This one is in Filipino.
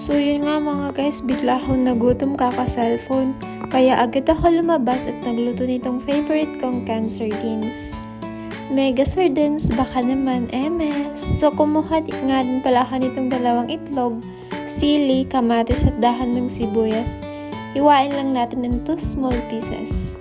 So yun nga mga guys, bigla akong nagutom kaka-cellphone. Kaya agad ako lumabas at nagluto nitong favorite kong canned sardines. Mega sardines, baka naman MS. So kumuha nga din pala ako nitong 2 itlog, sili, kamatis at dahon ng sibuyas. Hiwain lang natin into small pieces.